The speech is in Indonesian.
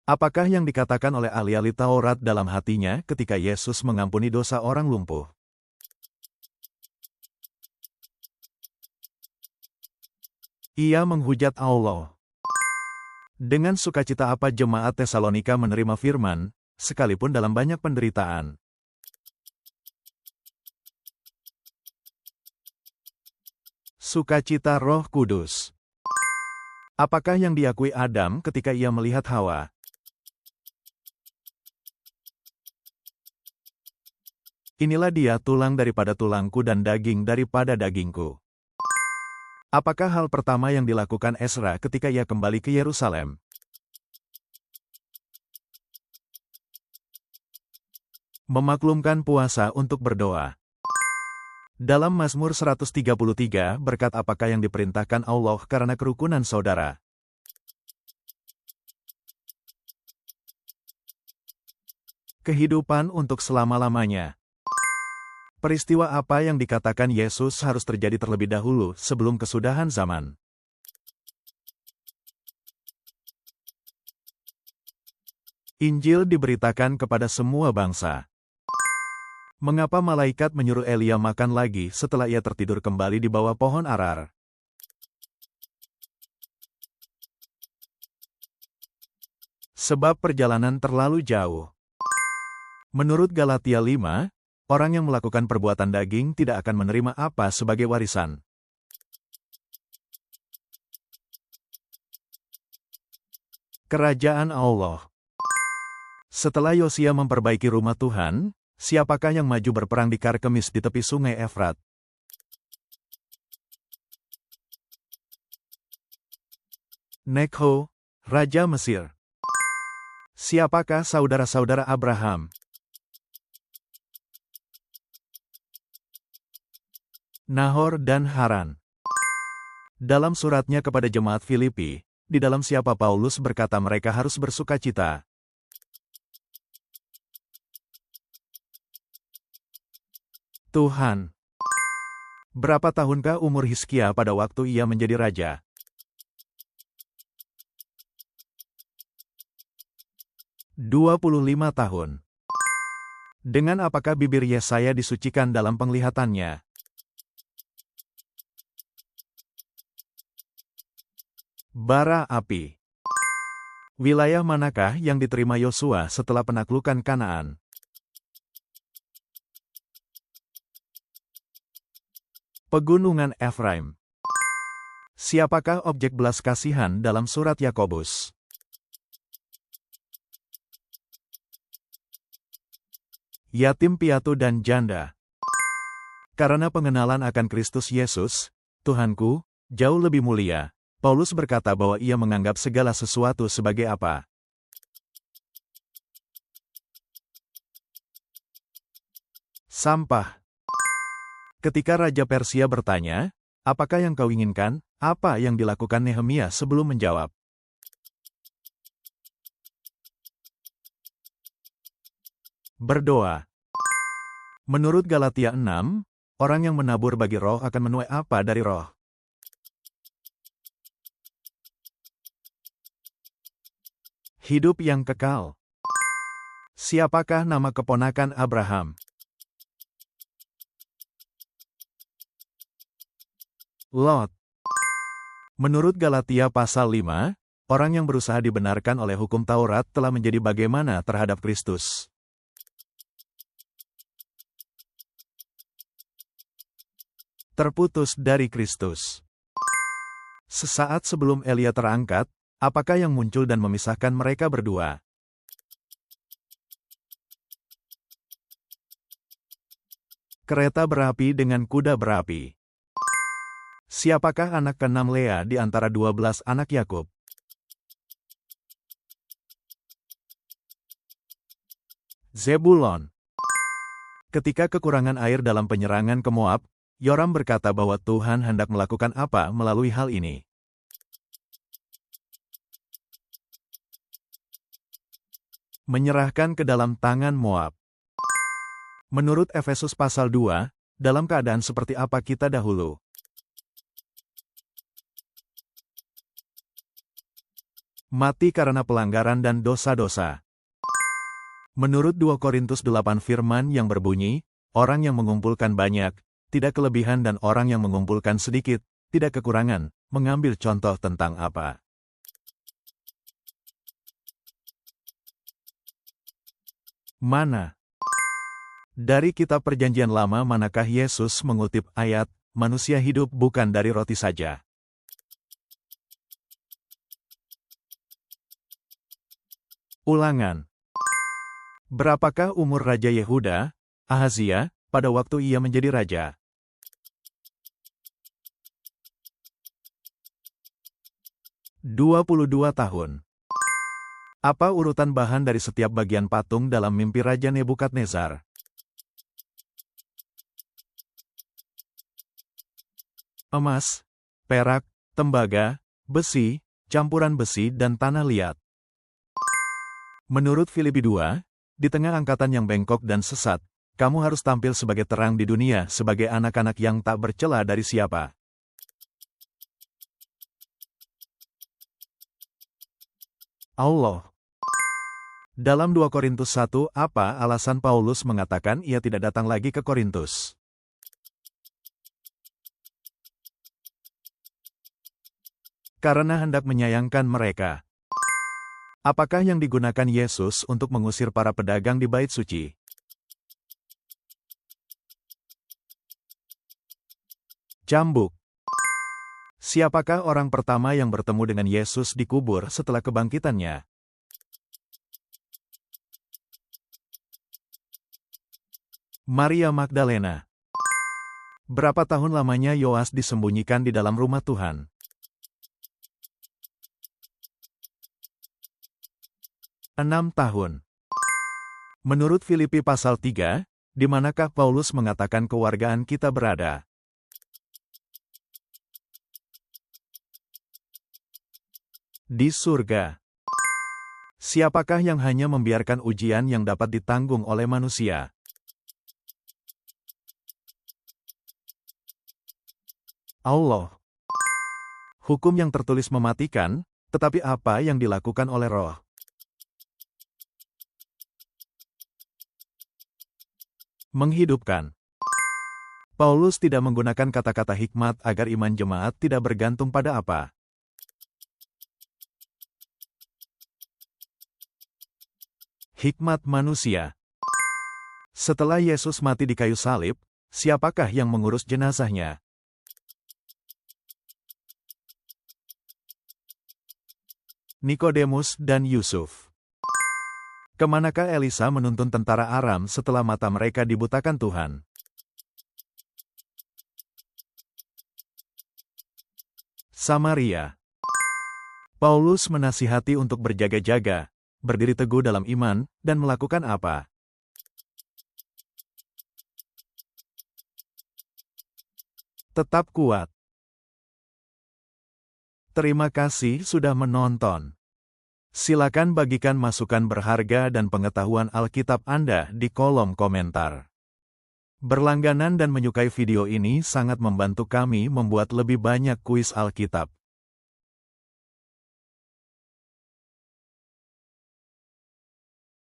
Apakah yang dikatakan oleh ahli-ahli Taurat dalam hatinya ketika Yesus mengampuni dosa orang lumpuh? Ia menghujat Allah. Dengan sukacita apa jemaat Tesalonika menerima firman, sekalipun dalam banyak penderitaan. Sukacita Roh Kudus. Apakah yang diakui Adam ketika ia melihat Hawa? Inilah dia tulang daripada tulangku dan daging daripada dagingku. Apakah hal pertama yang dilakukan Ezra ketika ia kembali ke Yerusalem? Memaklumkan puasa untuk berdoa. Dalam Mazmur 133 berkat apakah yang diperintahkan Allah karena kerukunan saudara? Kehidupan untuk selama-lamanya. Peristiwa apa yang dikatakan Yesus harus terjadi terlebih dahulu sebelum kesudahan zaman? Injil diberitakan kepada semua bangsa. Mengapa malaikat menyuruh Elia makan lagi setelah ia tertidur kembali di bawah pohon arar? Sebab perjalanan terlalu jauh. Menurut Galatia 5, orang yang melakukan perbuatan daging tidak akan menerima apa sebagai warisan. Kerajaan Allah. Setelah Yosia memperbaiki rumah Tuhan, siapakah yang maju berperang di Karkemis di tepi sungai Efrat? Nekho, Raja Mesir. Siapakah saudara-saudara Abraham? Nahor dan Haran. Dalam suratnya kepada jemaat Filipi, di dalam siapa Paulus berkata mereka harus bersukacita. Tuhan. Berapa tahunkah umur Hizkia pada waktu ia menjadi raja? "25 tahun. Dengan apakah bibir Yesaya disucikan dalam penglihatannya? Bara api. Wilayah manakah yang diterima Yosua setelah penaklukan Kanaan? Pegunungan Efraim. Siapakah objek belas kasihan dalam surat Yakobus? Yatim piatu dan janda. Karena pengenalan akan Kristus Yesus, Tuhanku, jauh lebih mulia. Paulus berkata bahwa ia menganggap segala sesuatu sebagai apa? Sampah. Ketika Raja Persia bertanya, apakah yang kau inginkan? Apa yang dilakukan Nehemia sebelum menjawab? Berdoa. Menurut Galatia 6, orang yang menabur bagi roh akan menuai apa dari roh? Hidup yang kekal. Siapakah nama keponakan Abraham? Lot. Menurut Galatia pasal 5, orang yang berusaha dibenarkan oleh hukum Taurat telah menjadi bagaimana terhadap Kristus? Terputus dari Kristus. Sesaat sebelum Elia terangkat, apakah yang muncul dan memisahkan mereka berdua? Kereta berapi dengan kuda berapi. Siapakah anak ke-6 Lea di antara 12 anak Yakub? Zebulon. Ketika kekurangan air dalam penyerangan ke Moab, Yoram berkata bahwa Tuhan hendak melakukan apa melalui hal ini. Menyerahkan ke dalam tangan Moab. Menurut Efesus pasal 2, dalam keadaan seperti apa kita dahulu? Mati karena pelanggaran dan dosa-dosa. Menurut 2 Korintus 8 firman yang berbunyi, orang yang mengumpulkan banyak, tidak kelebihan dan orang yang mengumpulkan sedikit, tidak kekurangan, mengambil contoh tentang apa? Mana? Dari kitab Perjanjian Lama manakah Yesus mengutip ayat, manusia hidup bukan dari roti saja? Ulangan. Berapakah umur Raja Yehuda, Ahazia, pada waktu ia menjadi raja? "22 tahun." Apa urutan bahan dari setiap bagian patung dalam mimpi Raja Nebukadnezar? Emas, perak, tembaga, besi, campuran besi dan tanah liat. Menurut Filipi 2, di tengah angkatan yang bengkok dan sesat, kamu harus tampil sebagai terang di dunia sebagai anak-anak yang tak bercela dari siapa. Allah. Dalam 2 Korintus 1, apa alasan Paulus mengatakan ia tidak datang lagi ke Korintus? Karena hendak menyayangkan mereka. Apakah yang digunakan Yesus untuk mengusir para pedagang di bait suci? Cambuk. Siapakah orang pertama yang bertemu dengan Yesus di kubur setelah kebangkitannya? Maria Magdalena. Berapa tahun lamanya Yoas disembunyikan di dalam rumah Tuhan? 6 tahun. Menurut Filipi pasal 3, di manakah Paulus mengatakan kewargaan kita berada? Di surga. Siapakah yang hanya membiarkan ujian yang dapat ditanggung oleh manusia? Allah. Hukum yang tertulis mematikan, tetapi apa yang dilakukan oleh Roh? Menghidupkan. Paulus tidak menggunakan kata-kata hikmat agar iman jemaat tidak bergantung pada apa? Hikmat manusia. Setelah Yesus mati di kayu salib, siapakah yang mengurus jenazahnya? Nikodemus dan Yusuf. Kemanakah Elisa menuntun tentara Aram setelah mata mereka dibutakan Tuhan? Samaria. Paulus menasihati untuk berjaga-jaga, berdiri teguh dalam iman, dan melakukan apa? Tetap kuat. Terima kasih sudah menonton. Silakan bagikan masukan berharga dan pengetahuan Alkitab Anda di kolom komentar. Berlangganan dan menyukai video ini sangat membantu kami membuat lebih banyak kuis Alkitab.